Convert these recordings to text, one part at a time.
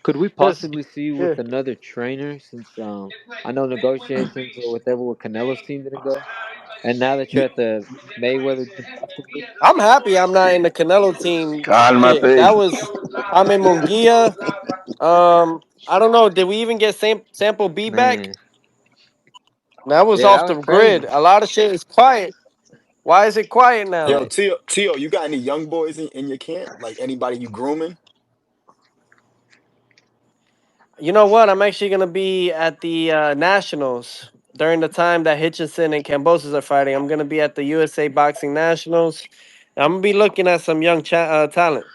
Could we Just possibly see you yeah. with another trainer since I know negotiations or whatever with Canelo's team didn't go, and now that you're You, at the Mayweather team afterwards? I'm happy I'm not in the Canelo team. Shit, cálmate. that was I'm in Mungia. I don't know. Did we even get sample B back? Man, That was yeah, that off the was grid. crazy. A lot of shit is quiet. Why is it quiet now? Yo, Right. Tio, you got any young boys in your camp? Like anybody you grooming? You know what? I'm actually gonna be at the Nationals during the time that Hitchinson and Cambosos are fighting. I'm gonna be at the USA Boxing Nationals. I'm gonna be looking at some young talent.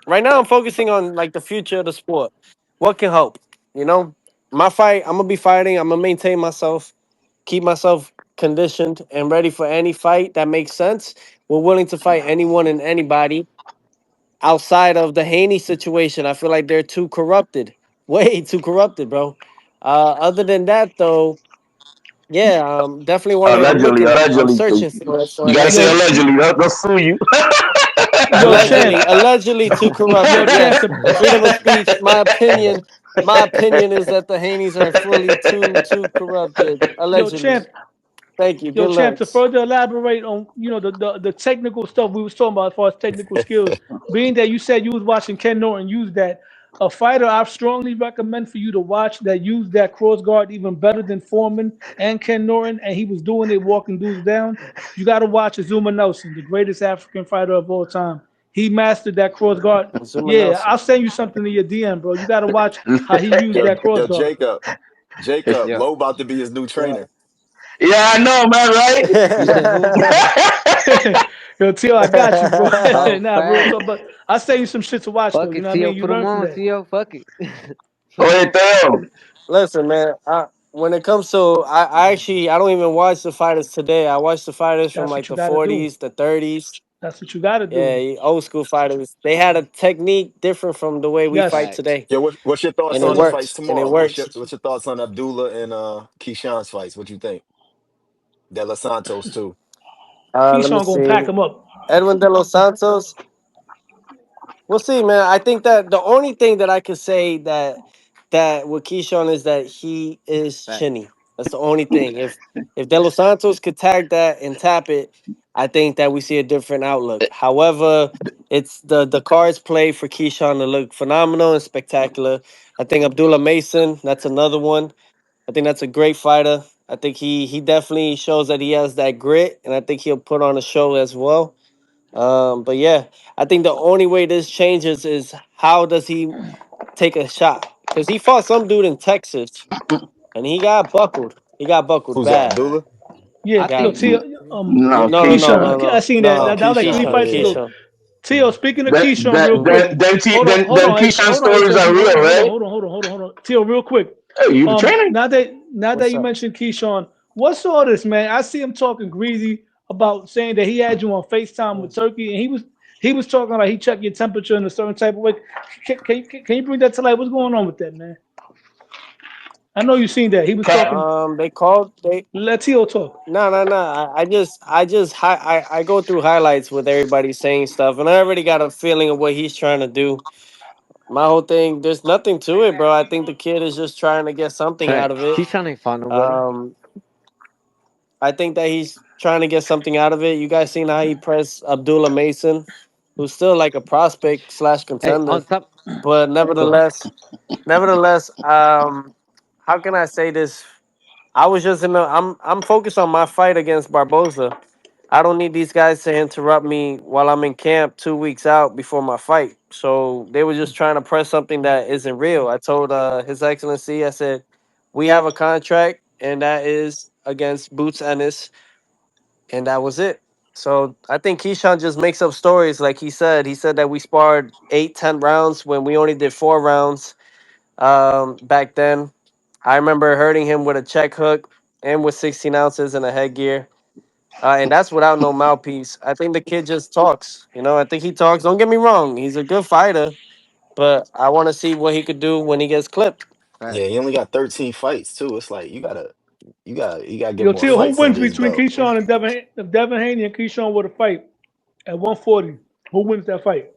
Right now, I'm focusing on like the future of the sport. What can help? You know, my fight. I'm gonna be fighting. I'm gonna maintain myself, keep myself conditioned and ready for any fight that makes sense. We're willing to fight anyone and anybody outside of the Haney situation. I feel like they're too corrupted, way too corrupted, bro. Other than that, though, yeah, definitely want to. I'm Allegedly, looking. I'm allegedly. searching for You an gotta say Yo, exit. allegedly. They'll sue you. yo, champ. Allegedly too Yo, corrupted. champ. Yes, freedom of speech. My opinion is that the Haney's are fully too corrupted. Yo, Allegedly. champ. Thank you. Yo, Good champ. To looks. further elaborate on, the technical stuff we was talking about as far as technical skills. Being that you said you was watching Ken Norton use that, a fighter I strongly recommend for you to watch that used that cross guard even better than Foreman and Ken Norton, and he was doing it, walking dudes down. You got to watch Azuma Nelson, the greatest African fighter of all time. He mastered that cross guard. Zuma Yeah, Nelson. I'll send you something to your DM, bro. You got to watch how he used Yo, that cross yo, guard. Jacob, Yo, Low about to be his new What? trainer. Yeah, I know, man, right? you said who? Yo, Tio, I got you, bro. Oh, Nah, real facts. talk. But I send you some shit to watch, though. Fuck You it, know what I Tio. mean? You Put them learn from on, that. Tio. Fuck it. Put them Oye, on. Teo. Listen, man. When it comes to, I don't even watch the fighters today. I watch the fighters from That's like what you the got to do. 40s, the 30s. That's what you got to do. Yeah, old school fighters. They had a technique different from the way we fight Yes. Facts. today, Yo, what's your thoughts and it on the fights works. And it tomorrow? works. What's your thoughts on Abdullah and Keyshawn's fights? What you think? De Los Santos too. Let me Keyshawn going to pack see. him up. Edwin De Los Santos. We'll see, man. I think that the only thing that I could say that with Keyshawn is that he is Facts. chinny. That's the only thing. If De Los Santos could tag that and tap it, I think that we see a different outlook. However, it's the cards play for Keyshawn to look phenomenal and spectacular. I think Abdullah Mason, that's another one. I think that's a great fighter. I think he definitely shows that he has that grit, and I think he'll put on a show as well. But yeah, I think the only way this changes is how does he take a shot? Because he fought some dude in Texas and he got buckled. He got buckled Who's that? bad. Abdullah? Yeah, I yo, think. Tio, No, No, no, no, Keisha. no, Keyshawn. I no, seen that. Oh, no. That was like three Keyshawn. fights Yeah, ago. Keyshawn. Tio, speaking of Then, Keyshawn, then, real quick. then, then, Hold on, hold then on, Keishan hold on, stories are HOG. real, right? Hold on. Tio, real quick. Hey, you the trainer? Now that What's you up? mentioned Keyshawn, what's all this, man? I see him talking greasy about saying that he had you on FaceTime with Turkey, and he was talking like he checked your temperature in a certain type of way. Can you bring that to light? What's going on with that, man? I know you seen that. He was Cat. talking. They called. Let Tio talk. No. I go through highlights with everybody saying stuff, and I already got a feeling of what he's trying to do. My whole thing, there's nothing to it, bro. I think the kid is just trying to get something out of Facts. it. Keyshawn ain't fought nobody. Um, I think that he's trying to get something out of it. You guys seen how he pressed Abdullah Mason, who's still like a prospect slash Hey, contender, on top. but nevertheless, how can I say this? I was just in the. I'm focused on my fight against Barboza. I don't need these guys to interrupt me while I'm in camp 2 weeks out before my fight. So they were just trying to press something that isn't real. I told His Excellency, I said, we have a contract, and that is against Boots Ennis, and that was it. So I think Keyshawn just makes up stories, like he said. He said that we sparred 8, 10 rounds when we only did 4 rounds back then. I remember hurting him with a check hook and with 16 ounces and a headgear. And that's without no mouthpiece. I think the kid just talks. I think he talks. Don't get me wrong. He's a good fighter, but I want to see what he could do when he gets clipped. Yeah, Facts. he only got 13 fights too. It's like you gotta get Yo, more Tio, who fights under wins his between belt. Keyshawn and Devin? If Devin Haney and Keyshawn were to fight at 140, who wins that fight?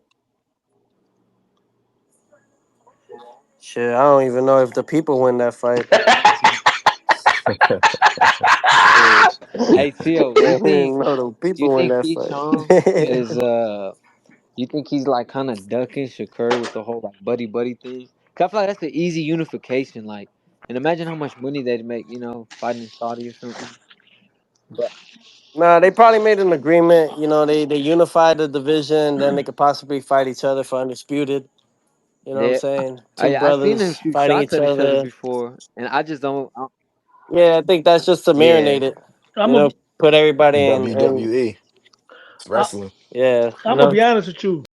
Shit, I don't even know if the people win that fight. Hey Tio, I don't even know the you people win think that Keyshawn fight. is you think he's like kind of ducking Shakur with the whole like buddy thing? 'Cause I feel like that's the easy unification. Like, and imagine how much money they'd make, fighting in Saudi or something. But Nah, they probably made an agreement. You know, they unified the division, then they could possibly fight each other for undisputed. You know what I'm yeah, saying? Two I seen them brothers shoot fighting shots each at each other other. before, and I just don't. Yeah, I think that's just to Yeah, marinate it. I'm You gonna know, put everybody in. WWE. It's I, wrestling. Yeah, you I'm gonna know. be honest with you.